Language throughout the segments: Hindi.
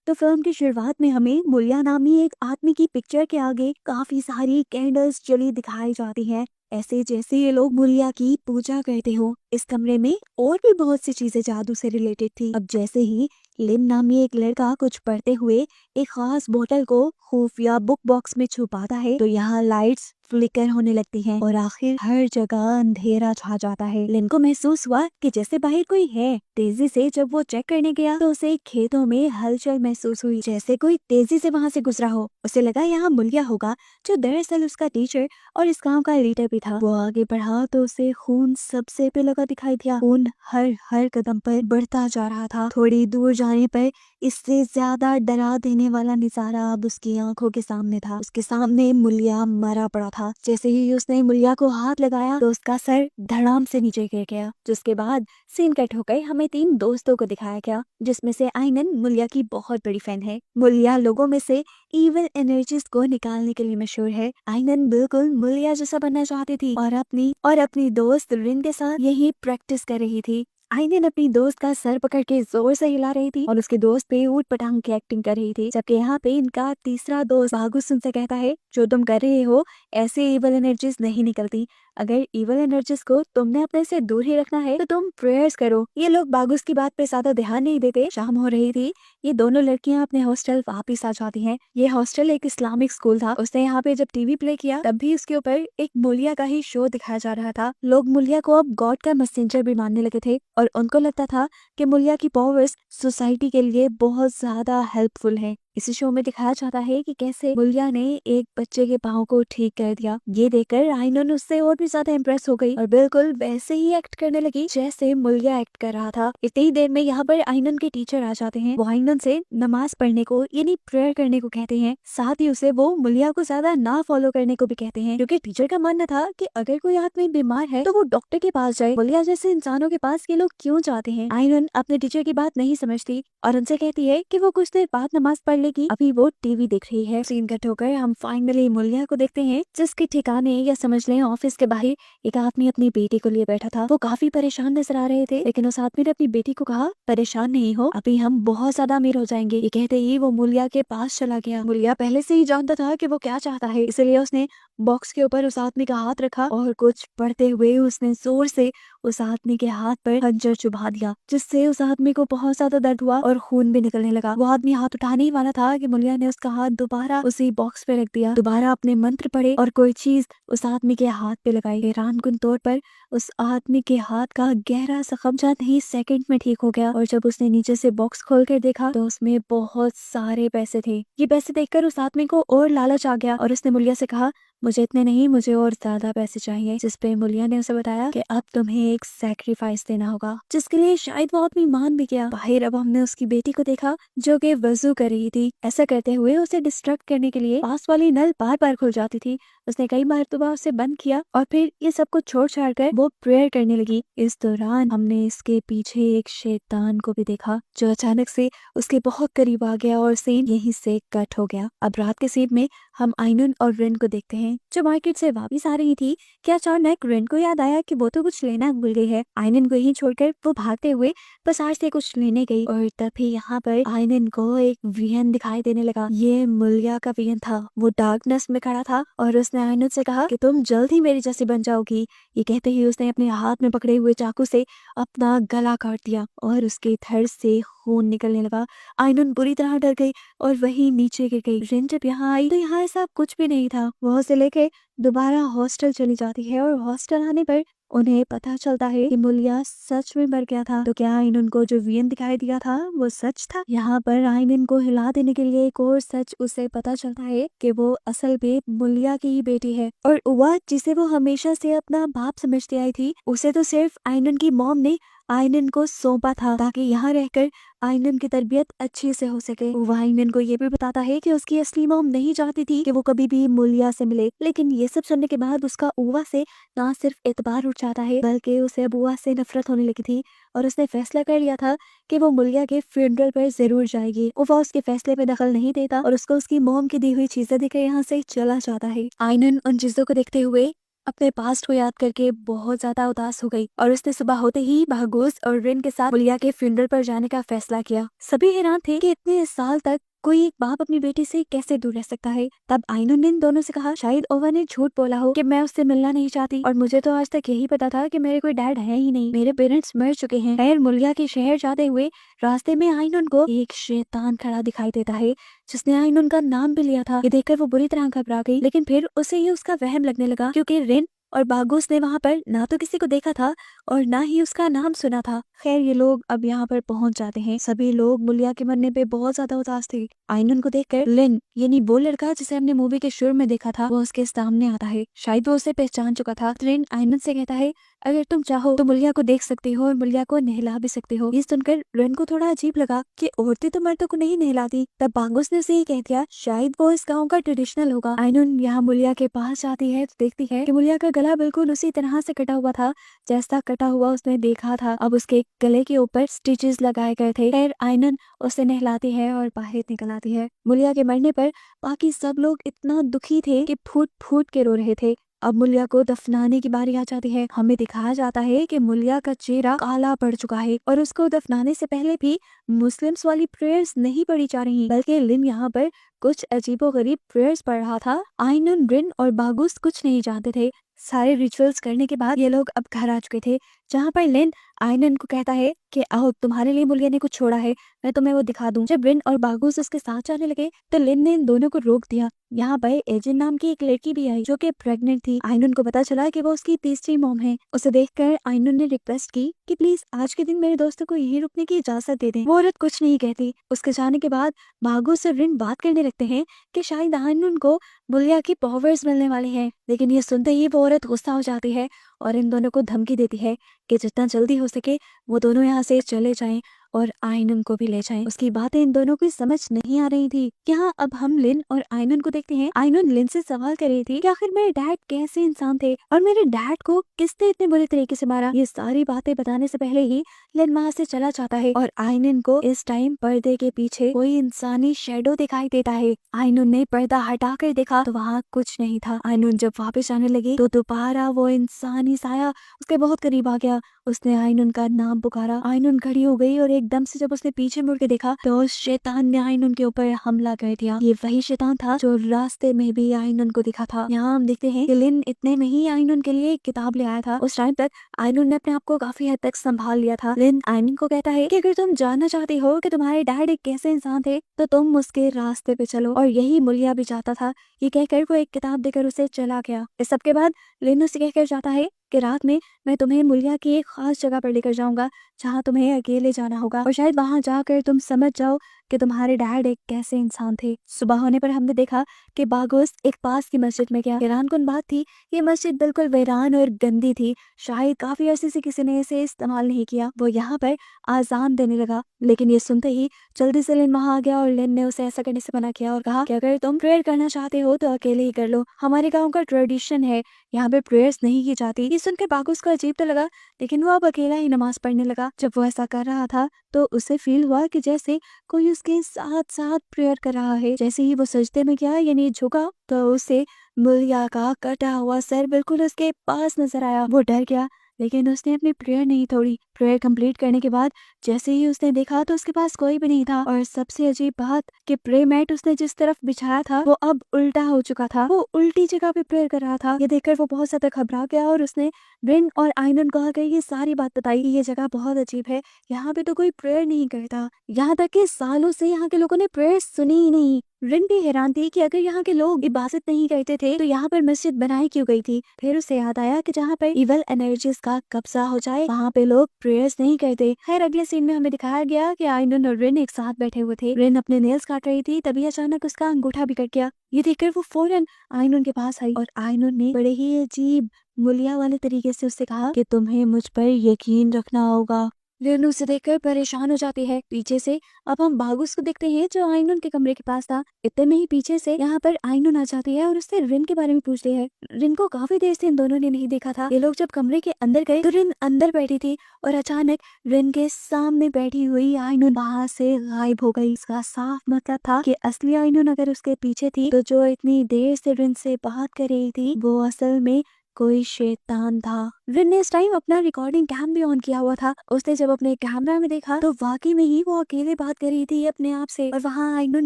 तो फिल्म की शुरुआत में हमें मुलिया नामी एक आदमी की पिक्चर के आगे काफी सारी कैंडल्स जली दिखाई जाती हैं, ऐसे जैसे ये लोग मुलिया की पूजा करते हो। इस कमरे में और भी बहुत सी चीजें जादू से रिलेटेड थी। अब जैसे ही लिम नामी एक लड़का कुछ पढ़ते हुए एक खास बोतल को खुफिया बुक बॉक्स में छुपाता है, तो यहाँ लाइट्स फ्लिकर होने लगती हैं और आखिर हर जगह अंधेरा छा जाता है। लिन को महसूस हुआ कि जैसे बाहर कोई है। तेजी से जब वो चेक करने गया तो उसे खेतों में हलचल महसूस हुई, जैसे कोई तेजी से वहां से गुजरा हो। उसे लगा यहाँ मुलिया होगा, जो दरअसल उसका टीचर और इस गांव का लीडर भी था। वो आगे बढ़ा तो उसे खून सबसे पे लगा दिखाई दिया। खून हर हर कदम पर बढ़ता जा रहा था। थोड़ी दूर जाने पर इससे ज्यादा डरा देने वाला नजारा अब उसकी आंखों के सामने था। उसके सामने मुलिया मरा पड़ा था। जैसे ही उसने मुलिया को हाथ लगाया तो उसका सर धड़ाम से नीचे गिर गया। जिसके बाद सीन कट होकर हमें 3 दोस्तों को दिखाया गया, जिसमें से आइनन मुलिया की बहुत बड़ी फैन है। मुलिया लोगों में से इविल एनर्जीज को निकालने के लिए मशहूर है। आइनन बिल्कुल मुलिया जैसा बनना चाहती थी और अपनी दोस्त रिन के साथ यही प्रैक्टिस कर रही थी। आइनन अपनी दोस्त का सर पकड़ के जोर से हिला रही थी और उसके दोस्त पे ऊट पटांग की एक्टिंग कर रही थी। जबकि यहाँ पे इनका तीसरा दोस्त बागुस उनसे कहता है, जो तुम कर रहे हो ऐसे इवल एनर्जीज नहीं निकलती। अगर इवल एनर्जीज को तुमने अपने से दूर ही रखना है तो तुम प्रेयर्स करो। ये लोग बागुस की बात पे ज्यादा ध्यान नहीं देते। शाम हो रही थी। ये दोनों लड़कियां अपने हॉस्टल वापिस आ जाती हैं। ये हॉस्टल एक इस्लामिक स्कूल था। उसने यहाँ पे जब टीवी प्ले किया तब भी उसके ऊपर एक मुलिया का ही शो दिखाया जा रहा था। लोग मुलिया को अब गॉड का मैसेंजर भी मानने लगे थे और उनको लगता था कि मुलिया की पावर्स सोसाइटी के लिए बहुत ज्यादा हेल्पफुल है। इसी शो में दिखाया जाता है कि कैसे मुलिया ने एक बच्चे के पाँव को ठीक कर दिया। ये देखकर आइनन उससे और भी ज्यादा इम्प्रेस हो गई और बिल्कुल वैसे ही एक्ट करने लगी जैसे मुलिया एक्ट कर रहा था। इतनी ही देर में यहाँ पर आइनन के टीचर आ जाते हैं। वो आइनन से नमाज पढ़ने को यानी प्रेयर करने को कहते हैं। साथ ही उसे वो मुलिया को ज्यादा ना फॉलो करने को भी कहते हैं, क्योंकि टीचर का मानना था कि अगर कोई आदमी बीमार है तो वो डॉक्टर के पास जाए। मुलिया जैसे इंसानों के पास ये लोग क्यों जाते हैं? आइनन अपने टीचर की बात नहीं समझती और उनसे कहती है कि वो कुछ देर बाद नमाज पढ़ लेगी, अभी वो टीवी देख रही है। सीन कट होकर हम फाइनली मुलिया को देखते हैं, जिसके ठिकाने या समझ लें ऑफिस के बाहर एक आदमी अपनी बेटी को लिए बैठा था। वो काफी परेशान नजर आ रहे थे, लेकिन उस आदमी ने अपनी बेटी को कहा, परेशान नहीं हो, अभी हम बहुत ज्यादा अमीर हो जाएंगे। ये कहते ही वो मुलिया के पास चला गया। मुलिया पहले से ही जानता था कि वो क्या चाहता है, इसलिए उसने बॉक्स के ऊपर उस आदमी का हाथ रखा और कुछ पढ़ते हुए उसने जोर से उस आदमी के हाथ पर खंजर चुभा दिया, जिससे उस आदमी को बहुत ज्यादा दर्द हुआ और खून भी निकलने लगा। वो आदमी हाथ उठाने ही वाला था कि मुलिया ने उसका हाथ दोबारा उसी बॉक्स पे रख दिया, दोबारा अपने मंत्र पढ़े और कोई चीज उस आदमी के हाथ पे लगाई। हैरानकुन तौर पर उस आदमी के हाथ का गहरा जख्म चंद ही सेकंड में ठीक हो गया और जब उसने नीचे से बॉक्स खोल कर देखा तो उसमें बहुत सारे पैसे थे। ये पैसे देखकर उस आदमी को और लालच आ गया और उसने मुलिया से कहा, मुझे इतने नहीं, मुझे और ज्यादा पैसे चाहिए। जिस पे मुलिया ने उसे बताया कि अब तुम्हें एक सैक्रिफाइस देना होगा, जिसके लिए शायद वो आदमी मान भी गया। बाहर अब हमने उसकी बेटी को देखा जो कि वजू कर रही थी। ऐसा करते हुए उसे डिस्ट्रैक्ट करने के लिए पास वाली नल बार बार खुल जाती थी। उसने कई मरतबा उसे बंद किया और फिर ये सब कुछ छोड़ छाड़ कर वो प्रेयर करने लगी। इस दौरान हमने इसके पीछे एक शैतान को भी देखा, जो अचानक से उसके बहुत करीब आ गया और सीन यहीं से कट हो गया। अब रात के सीन में हम आइनन और रिन को देखते हैं, जो मार्केट से वापस आ रही थी। क्या अचानक रिन को याद आया कि वो तो कुछ लेना भूल गई है। आइनन को यहीं छोड़कर वो भागते हुए बाजार से कुछ लेने गई और तभी यहाँ पर आइनन को एक वियन दिखाई देने लगा। ये मुलिया का वियन था। वो डार्कनेस में खड़ा था और उसने आइनन से कहा कि तुम जल्द ही मेरी जैसी बन जाओगी। ये कहते ही उसने अपने हाथ में पकड़े हुए चाकू से अपना गला काट दिया और उसके धड़ से खून निकलने लगा। आइनन बुरी तरह डर गई और वही नीचे गिर गई। रिन जब यहाँ आई तो यहाँ ऐसा कुछ भी नहीं था। वो उसे लेके दोबारा हॉस्टल चली जाती है और हॉस्टल आने पर उन्हें पता चलता है कि मुलिया सच में मर गया था। तो क्या आइनन को जो वियन दिखाई दिया था वो सच था? यहाँ पर आइनन को हिला देने के लिए एक और सच उसे पता चलता है कि वो असल में मुलिया की ही बेटी है और उवा, जिसे वो हमेशा से अपना बाप समझती आई थी, उसे तो सिर्फ आइनन की मॉम ने आइनन को सौंपा था ताकि यहाँ रहकर आइनन की तरबियत अच्छी से हो सके। वो आइनन को ये भी बताता है कि उसकी असली मॉम नहीं चाहती थी कि वो कभी भी मुलिया से मिले, लेकिन ये सब सुनने के बाद उसका उवा से ना सिर्फ एतबार उठ जाता है बल्कि उसे अब उवा से नफरत होने लगी थी और उसने फैसला कर लिया था कि वो मुलिया के फ्यूनरल पर जरूर जाएगी। उवा उसके फैसले पे दखल नहीं देता और उसको उसकी मॉम की दी हुई चीजें देकर यहाँ से चला जाता है। आइनन उन चीजों को देखते हुए अपने पास्ट को याद करके बहुत ज्यादा उदास हो गई और उसने सुबह होते ही बागोस और रिन के साथ मुलिया के फ्यूनरल पर जाने का फैसला किया। सभी हैरान थे कि इतने साल तक कोई एक बाप अपनी बेटी से कैसे दूर रह सकता है। तब आइनुन ने इन दोनों से कहा शायद ओवा ने झूठ बोला हो कि मैं उससे मिलना नहीं चाहती और मुझे तो आज तक यही पता था कि मेरे कोई डैड है ही नहीं, मेरे पेरेंट्स मर चुके हैं। खैर मुलिया के शहर जाते हुए रास्ते में आइनुन को एक शैतान खड़ा दिखाई देता है जिसने आइनुन का नाम भी लिया था। ये देखकर वो बुरी तरह घबरा गई, लेकिन फिर उसे ये उसका वहम लगने लगा क्योंकि रिन और बागोस ने वहाँ पर ना तो किसी को देखा था और ना ही उसका नाम सुना था। खैर ये लोग अब यहाँ पर पहुंच जाते हैं। सभी लोग मुलिया के मरने पे बहुत ज्यादा उदास थे। आइनुन को देखकर लिन यानी वो लड़का जिसे हमने मूवी के शुरू में देखा था वो उसके सामने आता है। शायद वो उसे पहचान चुका था। लिन आइनुन से कहता है अगर तुम चाहो तो मुलिया को देख सकते हो और मुलिया को नहला भी सकते हो। ये सुनकर लिन को थोड़ा अजीब लगा कि औरतें तो मर्दों को नहीं नहलाती। तब बागोस ने उसे ये कह दिया शायद वो इस गाँव का ट्रेडिशनल होगा। आइनुन यहाँ मुलिया के पास जाती है तो देखती है कि मुलिया का गला बिल्कुल उसी तरह से कटा हुआ था जैसा कटा हुआ उसने देखा था। अब उसके गले के ऊपर स्टिचेस लगाए गए थे। खैर आइनुन उसे नहलाती है और बाहर निकल आती है। मुलिया के मरने पर बाकी सब लोग इतना दुखी थे कि फूट फूट के रो रहे थे। अब मुलिया को दफनाने की बारी आ जाती है। हमें दिखाया जाता है कि मुलिया का चेहरा काला पड़ चुका है और उसको दफनाने से पहले भी मुस्लिम्स वाली प्रेयर्स नहीं पढ़ी जा रही, बल्कि लिन यहाँ पर कुछ अजीबोगरीब प्रेयर्स पढ़ रहा था। आइनुन, रिन और बागुस कुछ नहीं जानते थे। सारे रिचुअल्स करने के बाद ये लोग अब घर आ चुके थे, जहाँ पर लिन आइनुन को कहता है कि आओ तुम्हारे लिए मुलिया ने कुछ छोड़ा है, मैं तुम्हें वो दिखा दूं। जब रिन और बागुस उसके साथ जाने लगे तो लिन ने इन दोनों को रोक दिया। यहाँ पर एजिन नाम की एक लड़की भी आई जो कि प्रेग्नेंट थी। आइनुन को पता चला कि वो उसकी तीसरी मॉम है। उसे देखकर आइनुन ने रिक्वेस्ट की कि प्लीज आज के दिन मेरे दोस्तों को यहीं रुकने की इजाजत दे दें। वो औरत कुछ नहीं कहती। उसके जाने के बाद बागुस और रिन बात करने लगते हैं कि शायद आइनुन को मुलिया की पावर्स मिलने वाली है, लेकिन ये सुनते ही वो औरत गुस्सा हो जाती है और इन दोनों को धमकी देती है कि जितना जल्दी हो सके वो दोनों यहाँ से चले जाएं और आइनुन को भी ले जाएं। उसकी बातें इन दोनों की समझ नहीं आ रही थी। यहाँ अब हम लिन और आइनुन को देखते हैं। आइनुन लिन से सवाल कर रही थी कि आखिर मेरे डैड कैसे इंसान थे और मेरे डैड को किसने इतने बुरे तरीके से मारा। ये सारी बातें बताने से पहले ही लिन वहाँ से चला जाता है और आइनुन को इस टाइम पर्दे के पीछे कोई इंसानी शेडो दिखाई देता है। आइनुन ने पर्दा हटाकर देखा तो वहाँ कुछ नहीं था। आइनुन जब वापस आने लगी तो दोबारा वो इंसानी साया उसके बहुत करीब आ गया। उसने आइनुन का नाम पुकारा। आइनुन खड़ी हो गई और एकदम से जब उसने पीछे मुड़ के देखा तो उस शैतान ने आइनुन के ऊपर हमला कर दिया। ये वही शैतान था जो रास्ते में भी आइनुन को दिखा था। यहाँ हम देखते हैं कि लिन इतने में ही आइनुन के लिए एक किताब ले आया था। उस टाइम तक आइनुन ने अपने आप को काफी हद तक संभाल लिया था। लिन आइनुन को कहता है कि अगर तुम जानना चाहती हो कि तुम्हारे डैड एक कैसे इंसान थे तो तुम उसके रास्ते पे चलो, और यही मुलिया भी चाहता था। ये कहकर वो एक किताब देकर उसे चला गया। इस सब के बाद लिन उसे कहकर जाता है कि रात में मैं तुम्हें मुलिया की एक खास जगह पर लेकर जाऊंगा जहाँ तुम्हें अकेले जाना होगा और शायद वहां जाकर तुम समझ जाओ कि तुम्हारे डैड एक कैसे इंसान थे। सुबह होने पर हमने देखा कि बागोस एक पास की मस्जिद में गया। हैरानकुन बात थी, ये मस्जिद बिल्कुल वीरान और गंदी थी। शायद काफी अरसे से किसी ने इसे इस्तेमाल नहीं किया। वो यहाँ पर आजान देने लगा, लेकिन ये सुनते ही जल्दी से लिन वहां आ गया और लिन ने उसे ऐसा करने से मना किया और कहा कि अगर तुम प्रेयर करना चाहते हो तो अकेले ही कर लो, हमारे गाँव का ट्रेडिशन है, यहाँ पे प्रेयर्स नहीं की जाती। ये सुनकर बागुस को अजीब तो लगा, लेकिन वो अब अकेला ही नमाज पढ़ने लगा। जब वो ऐसा कर रहा था तो उसे फील हुआ कि जैसे कोई उसके साथ साथ प्रेयर कर रहा है। जैसे ही वो सजदे में गया यानी झुका तो उसे मुलिया का कटा हुआ सर बिल्कुल उसके पास नजर आया। वो डर गया, लेकिन उसने अपनी प्रेयर नहीं तोड़ी। प्रेयर कंप्लीट करने के बाद जैसे ही उसने देखा तो उसके पास कोई भी नहीं था, और सबसे अजीब बात कि प्रे मैट उसने जिस तरफ बिछाया था वो अब उल्टा हो चुका था। वो उल्टी जगह पे प्रेयर कर रहा था। ये देखकर वो बहुत ज्यादा घबरा गया और उसने रिन और आइनुन को आकर ये सारी बात बताई कि ये जगह बहुत अजीब है, यहाँ पे तो कोई प्रेयर नहीं करता। यहाँ तक कि सालों से यहाँ के लोगों ने प्रेयर सुनी ही नहीं। रिन भी हैरान थी कि अगर यहाँ के लोग इबादत नहीं करते थे तो यहाँ पर मस्जिद बनाई क्यों गई थी। फिर उसे याद आया कि जहाँ पर इवल एनर्जीज का कब्जा हो जाए वहाँ पे लोग प्रेयर्स नहीं करते। खैर अगले सीन में हमें दिखाया गया कि आइनुन और रिन एक साथ बैठे हुए थे। रिन अपने नेल्स काट रही थी, तभी अचानक उसका अंगूठा भी कट गया। ये देखकर वो फौरन आइनुन के पास आई और आइनुन ने बड़े ही अजीब मुलिया वाले तरीके से उससे कहा कि तुम्हें मुझ पर यकीन रखना होगा। रिन उसे देखकर परेशान हो जाती है। पीछे से अब हम बागुस को देखते हैं जो आइनुन के कमरे के पास था। इतने में ही पीछे से यहाँ पर आइनुन आ जाती है और उससे रिन के बारे में पूछती है। रिन को काफी देर से इन दोनों ने नहीं देखा था। ये लोग जब कमरे के अंदर गए तो रिन अंदर बैठी थी और अचानक रिन के सामने बैठी हुई आइनुन वहां से गायब हो गई। इसका साफ मतलब था कि असली आइनुन अगर उसके पीछे थी तो जो इतनी देर से रिन से बात कर रही थी वो असल में कोई शैतान था। रिन ने इस टाइम अपना रिकॉर्डिंग कैम भी ऑन किया हुआ था। उसने जब अपने कैमरा में देखा तो वाकई में ही वो अकेले बात कर रही थी अपने आप से और वहाँ आइनुन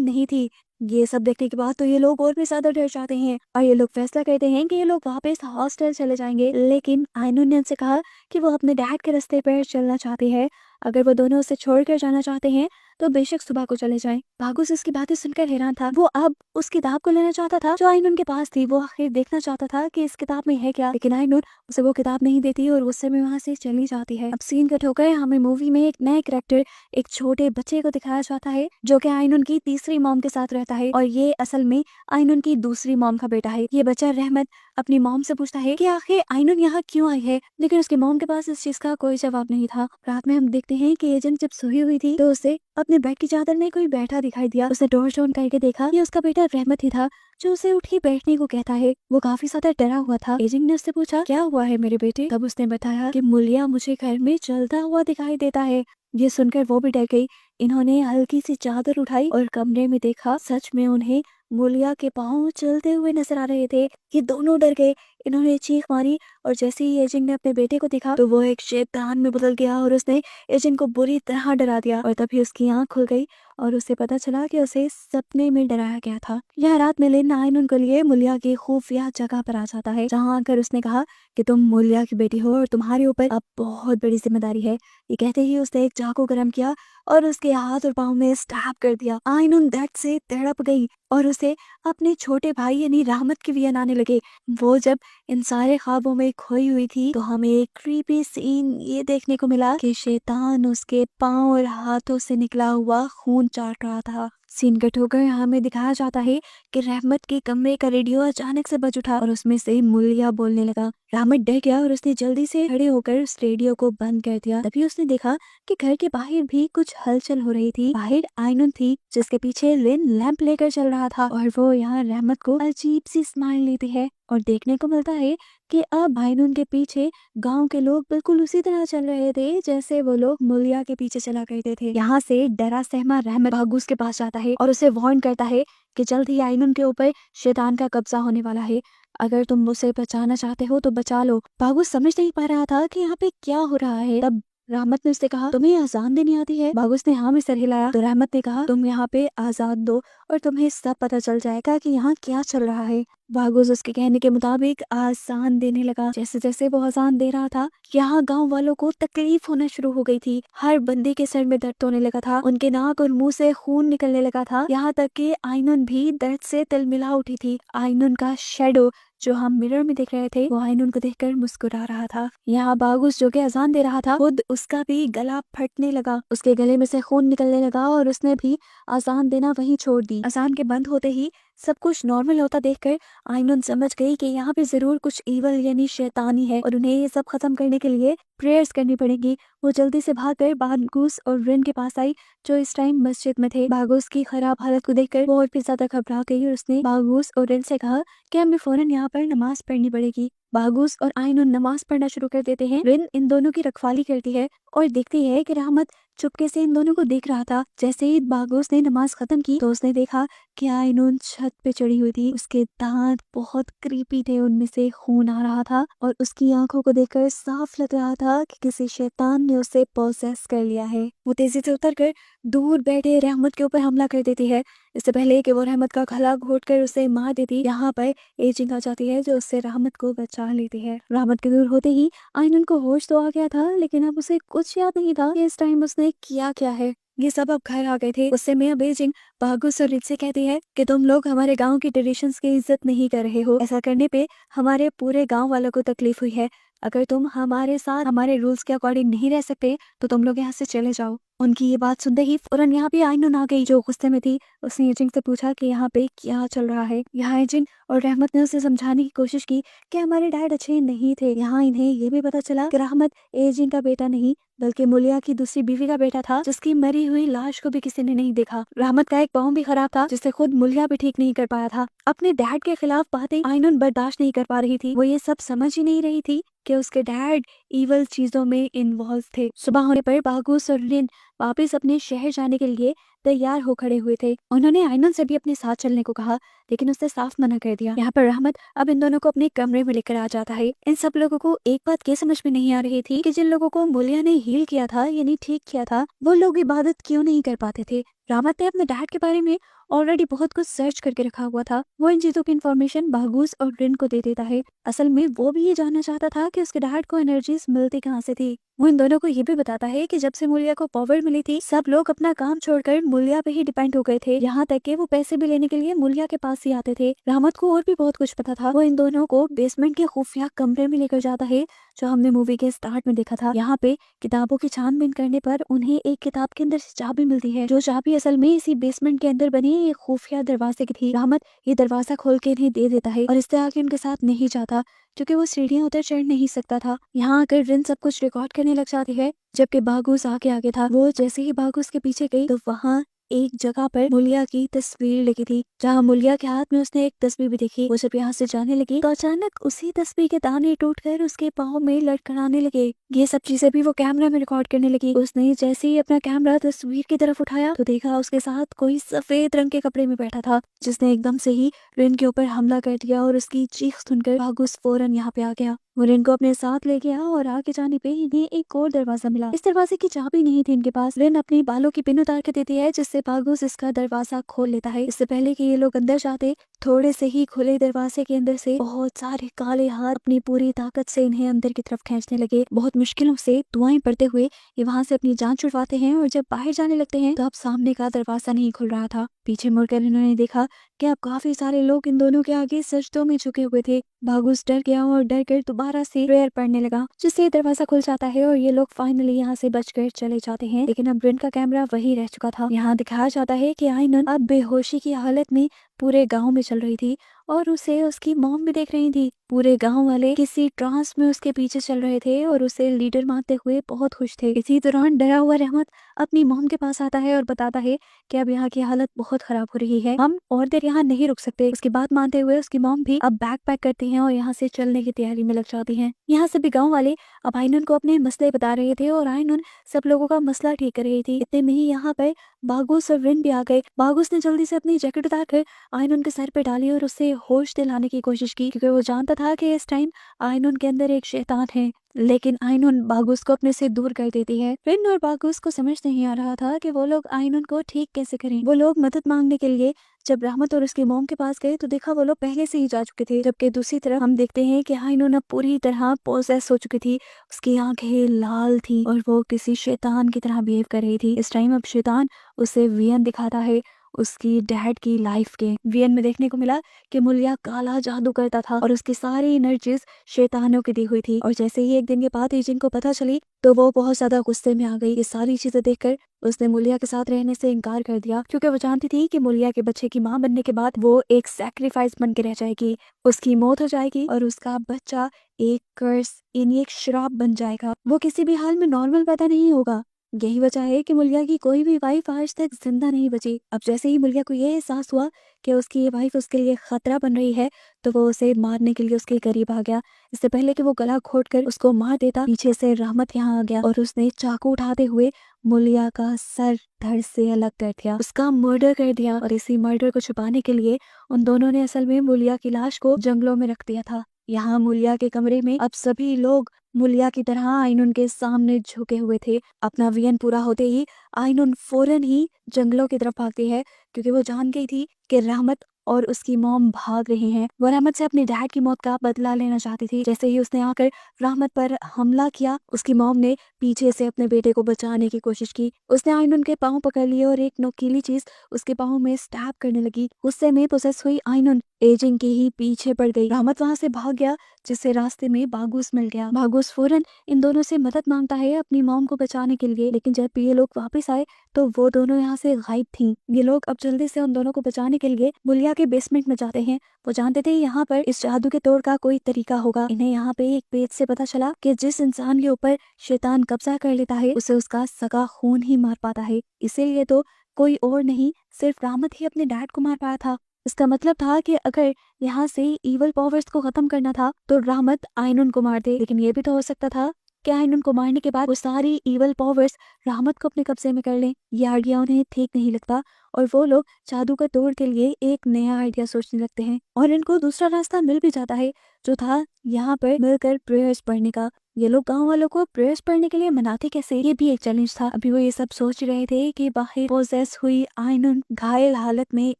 नहीं थी। ये सब देखने के बाद तो ये लोग और भी ज्यादा डर जाते हैं और ये लोग फैसला करते हैं कि ये लोग वापस हॉस्टल चले जाएंगे। लेकिन आइनुन ने उनसे कहा कि वो अपने डैड के रास्ते पर चलना चाहती है। अगर वो दोनों उसे छोड़कर जाना चाहते हैं तो बेशक सुबह को चले जाएं। बागुस इसकी बातें सुनकर हैरान था। वो अब उस किताब को लेना चाहता था जो आइनुन के पास थी। वो आखिर देखना चाहता था कि इस किताब में है क्या, लेकिन आइनुन उसे वो किताब नहीं देती और गुस्से में वहाँ से चली जाती है। अब सीन कट होकर हमें मूवी में एक नए कैरेक्टर, एक छोटे बच्चे को दिखाया जाता है जो कि आइनुन की तीसरी मॉम के साथ रहता है और ये असल में आइनुन की दूसरी मॉम का बेटा है। ये बच्चा रहमत अपनी मॉम से पूछता है कि आखिर आइनुन यहाँ क्यों आई है, लेकिन उसकी मॉम के पास इस चीज का कोई जवाब नहीं था। रात में हम देखते हैं कि एजेंट जब सोई हुई थी तो उसे अपने बेड की चादर में कोई बैठा दिखाई दिया। उसने टॉर्च ऑन करके देखा कि उसका बेटा रहमत ही था जो उसे उठ के बैठने को कहता है। वो काफी ज्यादा डरा हुआ था। एजेंट ने उससे पूछा क्या हुआ है मेरे बेटे। तब उसने बताया कि मुलिया मुझे घर में चलता हुआ दिखाई देता है। ये सुनकर वो भी डर गई। इन्होंने हल्की सी चादर उठाई और कमरे में देखा। सच में उन्हें मुलिया के पाँव चलते हुए नजर आ रहे थे। ये दोनों डर गए। इन्होंने चीख मारी और जैसे ही एजेंट ने अपने बेटे को देखा तो वो एक शैतान में बदल गया और उसने एजेंट को बुरी तरह डरा दिया और तभी उसकी आंख खुल गई और उसे पता चला कि उसे सपने में डराया गया था। यह रात में लिन आइनुन के लिए मुलिया की खुफिया जगह पर आ जाता है जहाँ आकर उसने कहा कि तुम मुलिया की बेटी हो और तुम्हारे ऊपर अब बहुत बड़ी जिम्मेदारी है। ये कहते ही उसने एक चाकू गरम किया और उसके हाथ और पाँव में स्टैब कर दिया। आइनुन दर्द से तड़प गई और उसे अपने छोटे भाई यानी रहमत के भी आने लगे। वो जब इन सारे ख्वाबों में खोई हुई थी तो हमें एक क्रीपी सीन ये देखने को मिला कि शैतान उसके पाँव और हाथों से निकला हुआ खून चाट रहा था। सीन कट होकर हमें दिखाया जाता है कि रहमत के कमरे का रेडियो अचानक से बज उठा और उसमें से मुलिया बोलने लगा। रहमत डर गया और उसने जल्दी से खड़े होकर उस रेडियो को बंद कर दिया। तभी उसने देखा कि घर के बाहर भी कुछ हलचल हो रही थी। बाहर आइनुन थी जिसके पीछे लिन लैंप लेकर चल रहा था और वो यहाँ रहमत को अजीब सी स्माइल लेती है और देखने को मिलता है कि अब आइनुन के पीछे गांव के लोग बिल्कुल उसी तरह चल रहे थे जैसे वो लोग मुलिया के पीछे चला करते थे। यहाँ से डरा सहमा रहमत बागुस के पास जाता है और उसे वार्न करता है कि जल्द ही आइनुन के ऊपर शैतान का कब्जा होने वाला है। अगर तुम उसे बचाना चाहते हो तो बचा लो। बागुस समझ नहीं पा रहा था कि यहाँ पे क्या हो रहा है। तब रहमत ने उससे कहा तुम्हें आजान देनी आती है। बागुस ने हाँ में सर हिलाया तो रहमत ने कहा तुम यहाँ पे आजाद दो और तुम्हें सब पता चल जाएगा कि यहाँ क्या चल रहा है। बागुस उसके कहने के मुताबिक आजान देने लगा। जैसे जैसे वो आजान दे रहा था यहाँ गांव वालों को तकलीफ होना शुरू हो गई थी। हर बंदे के सर में दर्द होने लगा था। उनके नाक और मुंह से खून निकलने लगा था। यहाँ तक कि आइनुन भी दर्द से तिलमिला उठी थी। आइनुन का शेडो जो हम मिरर में देख रहे थे वो आइनुन को देखकर मुस्कुरा रहा था। यहाँ बागुस जो कि अजान दे रहा था खुद उसका भी गला फटने लगा। उसके गले में से खून निकलने लगा और उसने भी अजान देना वहीं छोड़ दी। अजान के बंद होते ही सब कुछ नॉर्मल होता देखकर आइनुन समझ गई कि यहाँ पे जरूर कुछ ईवल यानी शैतानी है और उन्हें ये सब खत्म करने के लिए प्रेयर्स करनी पड़ेगी। वो जल्दी से भागकर बागुस और रिन के पास आई जो इस टाइम मस्जिद में थे। बागुस की खराब हालत को देखकर वो और भी ज्यादा घबरा गई और उसने बागुस और रिन से कहा कि हमें फौरन यहाँ पर नमाज पढ़नी पड़ेगी। बागुस और आइनुन नमाज पढ़ना शुरू कर देते हैं। रिन इन दोनों की रखवाली करती है और देखती है कि रहमत चुपके से इन दोनों को देख रहा था। जैसे ही बागुस ने नमाज खत्म की तो उसने देखा कि आइनुन छत पे चढ़ी हुई थी। उसके दांत बहुत क्रीपी थे, उनमें से खून आ रहा था और उसकी आंखों को देखकर साफ लग रहा था कि किसी शैतान ने उसे पोसेस कर लिया है। वो तेजी से उतरकर दूर बैठे रहमत के ऊपर हमला कर देती है। इससे पहले कि वो रहमत का गला घोट कर उसे मार देती यहाँ पर एजिंग आ जाती है जो उससे रहमत को बचा लेती है। रहमत के दूर होते ही आइनुन को होश तो आ गया था लेकिन अब उसे कुछ याद नहीं था कि इस टाइम उसने किया क्या है। ये सब अब घर आ गए थे। उससे में अब एजिंग बागुस और रिन से कहती है कि तुम लोग हमारे गांव की ट्रेडिशंस की इज्जत नहीं कर रहे हो। ऐसा करने पे हमारे पूरे गांव वालों को तकलीफ हुई है। अगर तुम हमारे साथ हमारे रूल्स के अकॉर्डिंग नहीं रह सकते तो तुम लोग यहाँ से चले जाओ। उनकी ये बात सुनते ही फौरन यहाँ पे आइनुन आ गई जो गुस्से में थी। उसने एजिंग से पूछा कि यहाँ पे क्या चल रहा है। यहाँ एजिंग और रहमत ने उसे समझाने की कोशिश की कि हमारे डैड अच्छे नहीं थे। यहाँ इन्हें ये भी पता चला कि रहमत एजिंग का बेटा नहीं बल्कि मुलिया की दूसरी बीवी का बेटा था जिसकी मरी हुई लाश को भी किसी ने नहीं देखा। रहमत का एक पाँव भी खराब था जिसे खुद मुलिया भी ठीक नहीं कर पाया था। अपने डैड के खिलाफ बातें आइनुन बर्दाश्त नहीं कर पा रही थी। वो ये सब समझ ही नहीं रही थी कि उसके डैड इवल चीजों में इन्वॉल्व थे। सुबह होने पर बागुस और रिन वापस अपने शहर जाने के लिए तैयार हो खड़े हुए थे। उन्होंने आयनन से भी अपने साथ चलने को कहा, लेकिन उसने साफ मना कर दिया। यहाँ पर रहमत अब इन दोनों को अपने कमरे में लेकर आ जाता है। इन सब लोगों को एक बात ये समझ में नहीं आ रही थी कि जिन लोगों को मुलिया ने हील किया था यानी ठीक किया था, वो लोग इबादत क्यों नहीं कर पाते थे। रहमत ने अपने डैड के बारे में ऑलरेडी बहुत कुछ सर्च करके रखा हुआ था। वो इन चीजों की इन्फॉर्मेशन बागूस और रिन को दे देता है। असल में वो भी ये जानना चाहता था कि उसके डैड को एनर्जीज मिलती कहाँ से थी। वो इन दोनों को ये भी बताता है कि जब से मुलिया को पावर मिली थी, सब लोग अपना काम छोड़कर मुलिया पे ही डिपेंड हो गए थे। यहाँ तक कि वो पैसे भी लेने के लिए मुलिया के पास ही आते थे। रहमत को और भी बहुत कुछ पता था। वो इन दोनों को बेसमेंट के खुफिया कमरे में लेकर जाता है, जो हमने मूवी के स्टार्ट में देखा था। यहाँ पे किताबों की छानबीन करने पर उन्हें एक किताब के अंदर से चाबी मिलती है, जो चाबी असल में इसी बेसमेंट के अंदर बने एक खुफिया दरवाजे की थी। रहमत ये दरवाजा खोल के इन्हें दे देता है और इससे आगे उनके साथ नहीं जाता, क्योंकि वो सीढ़ियां उतर चढ़ नहीं सकता था। यहाँ आकर रिन सब कुछ रिकॉर्ड करने लग जाती है, जबकि बागूस आगे था। वो जैसे ही बागूस के पीछे गई तो वहाँ एक जगह पर मुलिया की तस्वीर लगी थी, जहाँ मुलिया के हाथ में उसने एक तस्वीर भी देखी। वो जब यहाँ से जाने लगी तो अचानक उसी तस्वीर के दाने टूटकर उसके पाँव में लटखड़ाने लगे। ये सब चीजें भी वो कैमरा में रिकॉर्ड करने लगी। उसने जैसे ही अपना कैमरा तस्वीर की तरफ उठाया तो देखा उसके साथ कोई सफेद रंग के कपड़े में बैठा था, जिसने एकदम से ही रिन के ऊपर हमला कर दिया और उसकी चीख सुनकर बागूस फौरन यहाँ पे आ गया। वो रिन को अपने साथ ले गया और आगे जाने पे इन्हें एक और दरवाजा मिला। इस दरवाजे की चाबी नहीं थी इनके पास। रिन अपनी बालों की पिन उतार के देती है, जिससे बागूस इसका दरवाजा खोल लेता है। इससे पहले कि ये लोग अंदर जाते, थोड़े से ही खुले दरवाजे के अंदर से बहुत सारे काले हाथ अपनी पूरी ताकत से इन्हें अंदर की तरफ खींचने लगे। बहुत मुश्किलों से दुआएं पड़ते हुए ये वहाँ से अपनी जान छुड़वाते हैं और जब बाहर जाने लगते हैं तो अब सामने का दरवाजा नहीं खुल रहा था। पीछे मुड़कर इन्होंने देखा कि अब काफी सारे लोग इन दोनों के आगे सजदों में झुके हुए थे। बागूस डर गया और डर कर दोबारा से प्रेयर पढ़ने लगा, जिससे दरवाजा खुल जाता है और ये लोग फाइनली यहाँ से बचकर चले जाते हैं। लेकिन अब रिन का कैमरा वही रह चुका था। यहाँ दिखाया जाता है कि आयनन अब बेहोशी की हालत में पूरे गांव में चल रही थी और उसे उसकी मॉम भी देख रही थी। पूरे गांव वाले किसी ट्रांस में उसके पीछे चल रहे थे और उसे लीडर मानते हुए बहुत खुश थे। इसी दौरान डरा हुआ रहमत अपनी मॉम के पास आता है और बताता है कि अब यहाँ की हालत बहुत खराब हो रही है, हम और देर यहाँ नहीं रुक सकते। उसकी बात मानते हुए उसकी मॉम भी अब बैग पैक करती हैं और यहाँ से चलने की तैयारी में लग जाती हैं। यहाँ सभी गाँव वाले अब आयनन को अपने मसले बता रहे थे और आयनन सब लोगों का मसला ठीक कर रही थी। इतने में ही यहाँ पर बागूस और रिन भी आ गए। बागूस ने जल्दी से अपनी जैकेट उतार कर आयनन के सर पे डाली और उससे होश दिलाने की कोशिश की, क्योंकि वो जानता था कि इस टाइम आयनन के अंदर एक शैतान है। लेकिन आयनन बागूस को अपने से दूर कर देती है। रिन और बागूस को समझ नहीं आ रहा था कि वो लोग आयनन को ठीक कैसे करें। वो लोग मदद मांगने के लिए जब रहमत और उसकी मॉम के पास गए तो देखा वो लोग पहले से ही जा चुके थे, जबकि दूसरी तरफ हम देखते हैं कि आयनन अब पूरी तरह पोसेस हो चुकी थी। उसकी आंखें लाल थी और वो किसी शैतान की तरह बिहेव कर रही थी। इस टाइम अब शैतान उसे वियन दिखाता है, उसकी डैड की लाइफ के। वियन में देखने को मिला कि मुलिया काला जादू करता था और उसकी सारी एनर्जीज शैतानों की दी हुई थी। और जैसे ही एक दिन के बाद एजेंट को पता चली तो वो बहुत ज्यादा गुस्से में आ गई। ये सारी चीजें देखकर उसने मुलिया के साथ रहने से इनकार कर दिया, क्योंकि वो जानती थी कि मुलिया के बच्चे की मां बनने के बाद वो एक सैक्रिफाइस बन के रह जाएगी, उसकी मौत हो जाएगी और उसका बच्चा एक कर्स यानी एक श्राप बन जाएगा। वो किसी भी हाल में नॉर्मल पैदा नहीं होगा। यही वजह है कि मुलिया की कोई भी वाइफ आज तक जिंदा नहीं बची। अब जैसे ही मुलिया को यह एहसास हुआ कि उसकी ये वाइफ उसके लिए खतरा बन रही है तो वो उसे मारने के लिए उसके करीब आ गया। इससे पहले कि वो गला घोट कर उसको मार देता, पीछे से रहमत यहाँ आ गया और उसने चाकू उठाते हुए मुलिया का सर धड़ से अलग कर दिया, उसका मर्डर कर दिया। और इसी मर्डर को छुपाने के लिए उन दोनों ने असल में मुलिया की लाश को जंगलों में रख दिया था। यहाँ मुलिया के कमरे में अब सभी लोग मुलिया की तरह आयनन के सामने झुके हुए थे। अपना वियन पूरा होते ही आयनन फौरन ही जंगलों की तरफ भागती है, क्योंकि वो जान गई थी कि रहमत और उसकी मॉम भाग रहे हैं। वो रहमत से अपने डैड की मौत का बदला लेना चाहती थी। जैसे ही उसने आकर रहमत पर हमला किया, उसकी मॉम ने पीछे से अपने बेटे को बचाने की कोशिश की। उसने आयनन के पाँव पकड़ लिए और एक नोकीली चीज उसके पाँव में स्टैब करने लगी। गुस्से में पोसेस हुई आयनन एजेंट के ही पीछे पड़ गई। रहमत वहां से भाग गया, जिससे रास्ते में बागूस मिल गया। बागूस फौरन इन दोनों से मदद मांगता है अपनी मॉम को बचाने के लिए, लेकिन जब ये लोग वापस आए तो वो दोनों यहाँ से गायब थीं। ये लोग अब जल्दी से उन दोनों को बचाने के लिए मुलिया के बेसमेंट में जाते हैं। वो जानते थे यहाँ पर इस जादू के तोड़ का कोई तरीका होगा। इन्हें यहाँ पे एक पेज से पता चला कि जिस इंसान के ऊपर शैतान कब्जा कर लेता है उसे उसका सगा खून ही मार पाता है। इसीलिए तो कोई और नहीं, सिर्फ रहमत ही अपने डैड को मार पाया था। इसका मतलब था कि अगर यहाँ से इवल पावर्स को खत्म करना था तो रहमत आयनन को मार दे, लेकिन ये भी तो हो सकता था कि आयनन को मारने के बाद वो सारी इवल पावर्स रहमत को अपने कब्जे में कर लें। ये आइडिया उन्हें ठीक नहीं लगता और वो लोग जादू का तोड़ के लिए एक नया आइडिया सोचने लगते हैं और इनको दूसरा रास्ता मिल भी जाता है, जो था यहाँ पर मिलकर प्रेयर्स पढ़ने का। ये लोग गांव वालों को प्रेयर्स पढ़ने के लिए मनाते कैसे, ये भी एक चैलेंज था। अभी वो ये सब सोच रहे थे कि बाहर पोजेस हुई आयनन घायल हालत में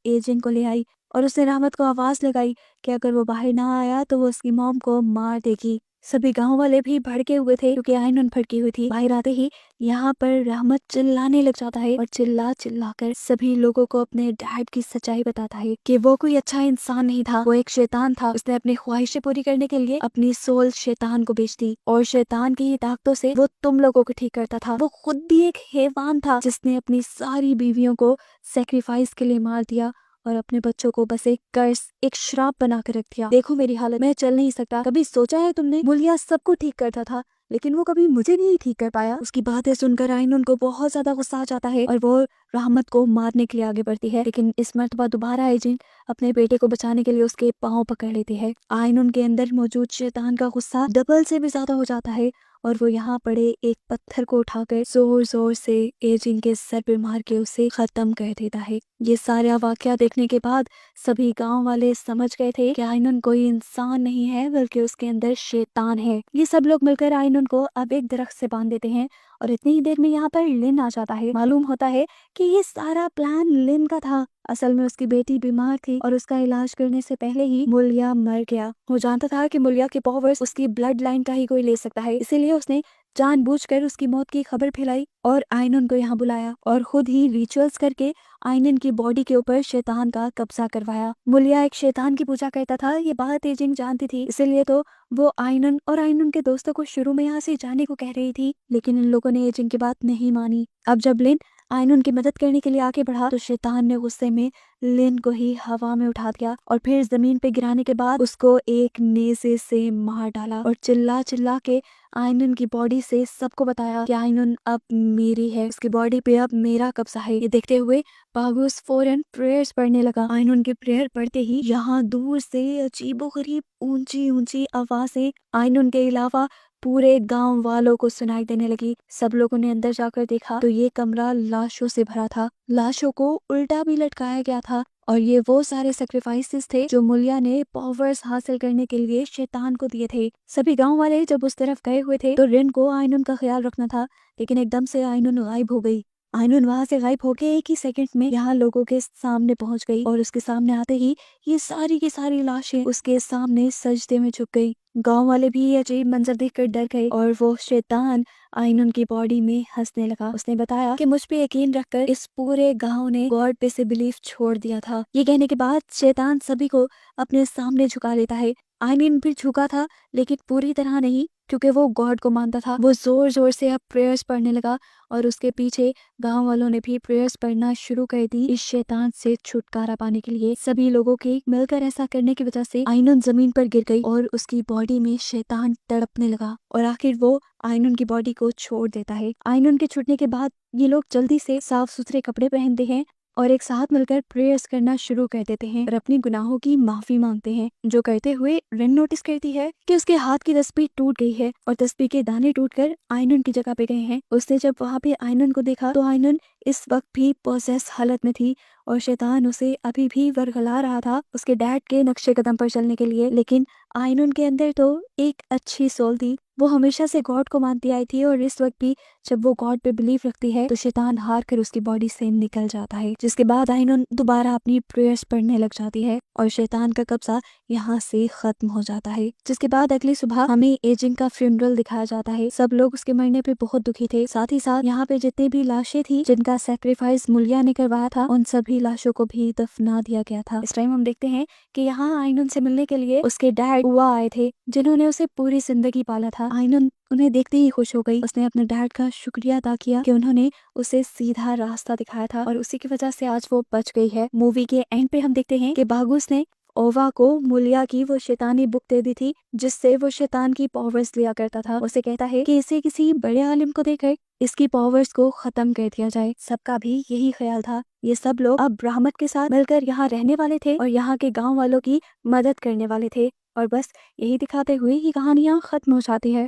एजेंट को ले आई और उसने रहमत को आवाज लगाई कि अगर वो बाहर ना आया तो वो उसकी मॉम को मार देगी। सभी गांव वाले भी भड़के हुए थे क्योंकि आयनन भड़की हुई थी। बाहर आते ही यहाँ पर रहमत चिल्लाने लग जाता है और चिल्ला चिल्ला कर सभी लोगों को अपने डैड की सच्चाई बताता है कि वो कोई अच्छा इंसान नहीं था, वो एक शैतान था। उसने अपनी ख्वाहिशें पूरी करने के लिए अपनी सोल शैतान को बेच दी और शैतान की ही ताकतों से वो तुम लोगों को ठीक करता था। वो खुद भी एक हैवान था जिसने अपनी सारी बीवियों को सेक्रीफाइस के लिए मार दिया और अपने बच्चों को बस एक कर्ज, एक श्राप बना कर रख दिया। देखो मेरी हालत, मैं चल नहीं सकता। कभी सोचा है तुमने, मुलिया सबको ठीक करता था लेकिन वो कभी मुझे नहीं ठीक कर पाया। उसकी बातें सुनकर आयनन को बहुत ज्यादा गुस्सा आ जाता है और वो रहमत को मारने के लिए आगे बढ़ती है, लेकिन इस मर्तबा दोबारा एजेंट अपने बेटे को बचाने के लिए उसके पांव पकड़ लेती है। आयनन के अंदर मौजूद शैतान का गुस्सा डबल से भी ज्यादा हो जाता है और वो यहाँ पड़े एक पत्थर को उठाकर जोर जोर से एजिंग के सर पे मार के उसे खत्म कर देता है। ये सारा वाकया देखने के बाद सभी गांव वाले समझ गए थे कि आयनन कोई इंसान नहीं है बल्कि उसके अंदर शैतान है। ये सब लोग मिलकर आयनन को अब एक दरख्त से बांध देते हैं और इतनी ही देर में यहाँ पर लिन आ जाता है। मालूम होता है कि ये सारा प्लान लिन का था। असल में उसकी बेटी बीमार थी और उसका इलाज करने से पहले ही मुलिया मर गया। वो जानता था कि मुलिया के पावर्स उसकी ब्लड लाइन का ही कोई ले सकता है, इसीलिए उसने जानबूझकर उसकी मौत की खबर फैलाई और आयनन को यहाँ बुलाया और खुद ही रिचुअल्स करके आयनन की बॉडी के ऊपर शैतान का कब्जा करवाया। मुलिया एक शैतान की पूजा करता था, ये बात एजिंग जानती थी, इसीलिए तो वो आयनन और आयनन के दोस्तों को शुरू में यहाँ से जाने को कह रही थी, लेकिन इन लोगों ने एजिंग की बात नहीं मानी। अब जब लिन आयनन की मदद करने के लिए आगे बढ़ा तो शैतान ने गुस्से में लिन को ही हवा में उठा दिया और फिर जमीन पे गिराने के बाद उसको एक नेज़े से मार डाला और चिल्ला चिल्ला के आयनन की बॉडी से सबको बताया कि आयनन अब मेरी है, उसकी बॉडी पे अब मेरा कब्जा है। ये देखते हुए बागुस फौरन प्रेयर्स पढ़ने लगा। आयनन के प्रेयर पढ़ते ही यहाँ दूर से अजीबोगरीब ऊंची ऊंची आवाजें आयनन के अलावा पूरे गांव वालों को सुनाई देने लगी। सब लोगों ने अंदर जाकर देखा तो ये कमरा लाशों से भरा था। लाशों को उल्टा भी लटकाया गया था और ये वो सारे सेक्रीफाइसेस थे जो मुलिया ने पावर्स हासिल करने के लिए शैतान को दिए थे। सभी गांव वाले जब उस तरफ गए हुए थे तो रिन को आयनन का ख्याल रखना था, लेकिन एकदम से आयनन गायब हो गई। आयनन वहां से गायब होके एक ही सेकंड में यहाँ लोगों के सामने पहुंच गई और उसके सामने आते ही ये सारी की सारी लाशें उसके सामने सजदे में झुक गई। गांव वाले भी ये अजीब मंजर देखकर डर गए और वो शैतान आयनन की बॉडी में हंसने लगा। उसने बताया कि मुझ पे यकीन रखकर इस पूरे गांव ने गॉड पे से बिलीफ छोड़ दिया था। ये कहने के बाद शैतान सभी को अपने सामने झुका लेता है। आयनन भी झुका था लेकिन पूरी तरह नहीं, क्योंकि वो गॉड को मानता था। वो जोर जोर से अब प्रेयर्स पढ़ने लगा और उसके पीछे गांव वालों ने भी प्रेयर्स पढ़ना शुरू कर दी इस शैतान से छुटकारा पाने के लिए। सभी लोगों के मिलकर ऐसा करने की वजह से आयनन जमीन पर गिर गई और उसकी बॉडी में शैतान तड़पने लगा और आखिर वो आयनन की बॉडी को छोड़ देता है। आयनन के छूटने के बाद ये लोग जल्दी से साफ सुथरे कपड़े पहनते हैं और एक साथ मिलकर प्रेयर्स करना शुरू कर देते हैं और अपनी गुनाहों की माफी मांगते हैं। जो करते हुए रिन नोटिस करती है कि उसके हाथ की तस्बीह टूट गई है और तस्बीह के दाने टूटकर आयनन की जगह पे गए हैं। उसने जब वहाँ पे आयनन को देखा तो आयनन इस वक्त भी पोसेस हालत में थी और शैतान उसे अभी भी वरगला रहा था उसके डैड के नक्शे कदम पर चलने के लिए। लेकिन आयनन के अंदर तो एक अच्छी सोल थी, वो हमेशा से गॉड को मानती आई थी और इस वक्त भी जब वो गॉड पे बिलीव रखती है तो शैतान हार कर उसकी बॉडी से निकल जाता है, जिसके बाद आयनन दोबारा अपनी प्रेयर्स पढ़ने लग जाती है और शैतान का कब्जा यहाँ से खत्म हो जाता है। जिसके बाद अगली सुबह हमें एजिंग का फ्यूनरल दिखाया जाता है। सब लोग उसके मरने पे बहुत दुखी थे। साथ ही साथ यहाँ पे जितनी भी लाशें थी जिनका सेक्रीफाइस मुलिया ने करवाया था उन सभी लाशों को भी दफना दिया गया था। इस टाइम हम देखते हैं कि यहाँ आयनन से मिलने के लिए उसके डैड हुआ आए थे जिन्होंने उसे पूरी जिंदगी पाला था। आयनन उन्हें देखते ही खुश हो गई। उसने अपने डैड का शुक्रिया अदा किया कि उन्होंने उसे सीधा रास्ता दिखाया था और उसी की वजह से आज वो बच गई है। मूवी के एंड पे हम देखते हैं कि बागुस ने ओवा को मुलिया की वो शैतानी बुक दे दी थी जिससे वो शैतान की पावर्स लिया करता था। उसे कहता है कि इसे किसी बड़े आलिम को देकर इसकी पावर्स को खत्म कर दिया जाए। सबका भी यही ख्याल था। ये सब लोग अब रहमत के साथ मिलकर यहाँ रहने वाले थे और यहाँ के गांव वालों की मदद करने वाले थे और बस यही दिखाते हुए ये कहानियाँ खत्म हो जाती है।